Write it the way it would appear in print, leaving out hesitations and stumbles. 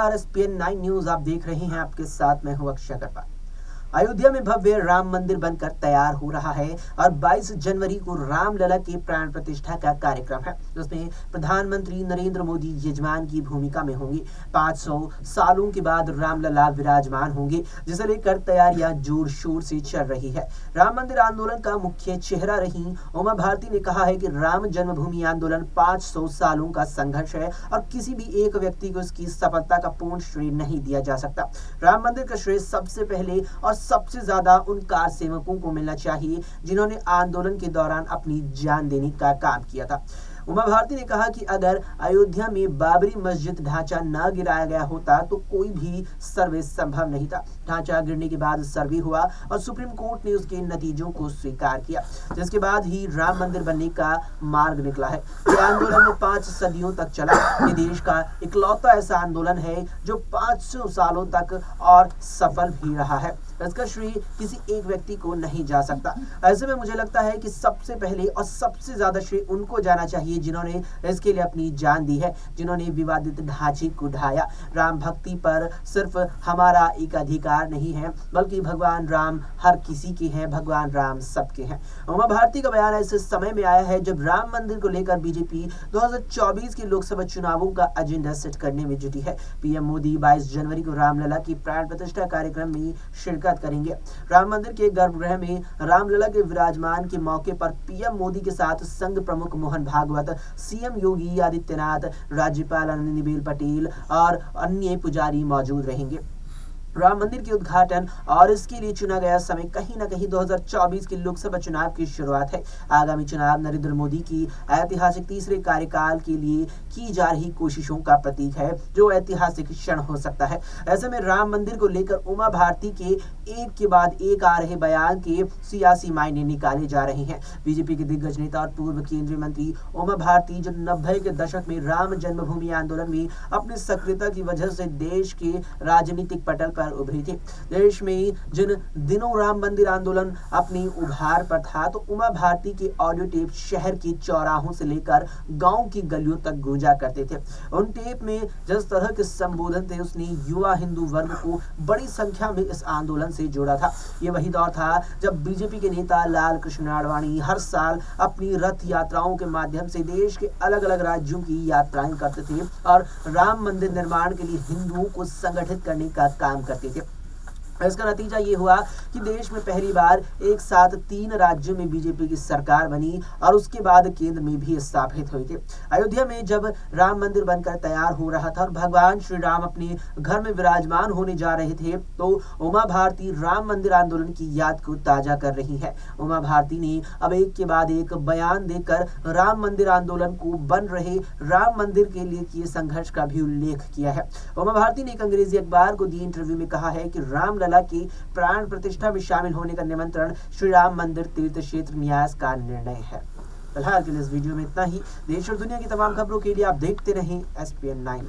नमस्कार, ESPN 9 news आप देख रहे हैं। आपके साथ मैं हूं अक्षय अग्रवाल। अयोध्या में भव्य राम मंदिर बनकर तैयार हो रहा है और 22 जनवरी को रामलला की प्राण प्रतिष्ठा का कार्यक्रम है, जिसमें प्रधानमंत्री नरेंद्र मोदी यजमान की भूमिका में होंगे। 500 सालों के बाद रामलला विराजमान होंगे, जिसे लेकर तैयारियां जोर शोर से चल रही है। राम मंदिर आंदोलन का मुख्य चेहरा रही उमा भारती ने कहा है कि राम जन्मभूमि आंदोलन 500 सालों का संघर्ष है और किसी भी एक व्यक्ति को इसकी सफलता का पूर्ण श्रेय नहीं दिया जा सकता। राम मंदिर का श्रेय सबसे पहले और सबसे ज्यादा उन कार सेवकों को मिलना चाहिए जिन्होंने आंदोलन के दौरान अपनी जान देने का काम किया था। उमा भारती ने कहा कि अगर अयोध्या में बाबरी मस्जिद ढांचा न गिराया गया होता तो कोई भी सर्वे संभव नहीं था। ढांचा गिरने के बाद सर्वे हुआ और सुप्रीम कोर्ट ने उसके नतीजों को स्वीकार किया, जिसके बाद ही राम मंदिर बनने का मार्ग निकला है। ये आंदोलन 5 सदियों तक चला। ये देश का इकलौता ऐसा आंदोलन है जो 500 सालों तक और सफल भी रहा है। इसका श्रेय किसी एक व्यक्ति को नहीं जा सकता। ऐसे में मुझे लगता है कि सबसे पहले और सबसे ज्यादा श्रेय उनको जाना चाहिए जिन्होंने इसके लिए अपनी जान दी है, जिन्होंने विवादित ढांचे को ढाया। राम भक्ति पर सिर्फ हमारा एक अधिकार नहीं है, बल्कि भगवान राम हर किसी के हैं, भगवान राम सबके हैं। उमा भारती का बयान ऐसे समय में आया है जब राम मंदिर को लेकर बीजेपी 2024 के लोकसभा चुनावों का एजेंडा सेट करने में जुटी है। पीएम मोदी 22 जनवरी को रामलला की प्राण प्रतिष्ठा कार्यक्रम में शिरकत करेंगे। राम मंदिर के गर्भगृह में रामलला के विराजमान के मौके पर पीएम मोदी के साथ संघ प्रमुख मोहन भागवत, सीएम योगी आदित्यनाथ, राज्यपाल आनंदीबेन पटेल और अन्य पुजारी मौजूद रहेंगे। राम मंदिर के उद्घाटन और इसके लिए चुना गया समय कहीं न कहीं 2024 के लोकसभा चुनाव की शुरुआत है। आगामी चुनाव नरेंद्र मोदी की ऐतिहासिक तीसरे कार्यकाल के लिए की जा रही कोशिशों का प्रतीक है, जो ऐतिहासिक क्षण हो सकता है। ऐसे में राम मंदिर को लेकर उमा भारती के एक के बाद एक आ रहे बयान के सियासी मायने निकाले जा रहे हैं। बीजेपी के दिग्गज नेता और पूर्व केंद्रीय मंत्री उमा भारती जो 90 के दशक में राम जन्मभूमि आंदोलन में अपनी सक्रियता की वजह से देश के राजनीतिक पटल पर उभरी थी। देश में जिन दिनों राम मंदिर आंदोलन अपनी उभार पर था, तो उमा भारती के ऑडियो टेप शहर के चौराहों से लेकर गांव की गलियों तक गूंजा करते थे। उन टेप में जिस तरह के संबोधन थे, उसने युवा हिंदू वर्ग को बड़ी संख्या में इस आंदोलन से जोड़ा था। ये वही दौर था जब बीजेपी के नेता लाल कृष्ण आडवाणी हर साल अपनी रथ यात्राओं के माध्यम से देश के अलग अलग राज्यों की यात्राएं करते थे और राम मंदिर निर्माण के लिए हिंदुओं को संगठित करने का काम करते थे। इसका नतीजा ये हुआ कि देश में पहली बार एक साथ 3 राज्यों में बीजेपी की सरकार बनी और उसके बाद केंद्र में भी स्थापित हुई थी। अयोध्या में जब राम मंदिर बनकर तैयार हो रहा था और भगवान श्री राम अपने घर में विराजमान होने जा रहे थे, तो उमा भारती राम मंदिर आंदोलन की याद को ताजा कर रही है। उमा भारती ने अब एक के बाद एक बयान देकर राम मंदिर आंदोलन को बन रहे राम मंदिर के लिए किए संघर्ष का भी उल्लेख किया है। उमा भारती ने एक अंग्रेजी अखबार को दिए इंटरव्यू में कहा है कि रामलला की प्राण प्रतिष्ठा में शामिल होने का निमंत्रण श्री राम मंदिर तीर्थ क्षेत्र न्यास का निर्णय है। फिलहाल के लिए इस वीडियो में इतना ही। देश और दुनिया की तमाम खबरों के लिए आप देखते रहें एसपीएन 9।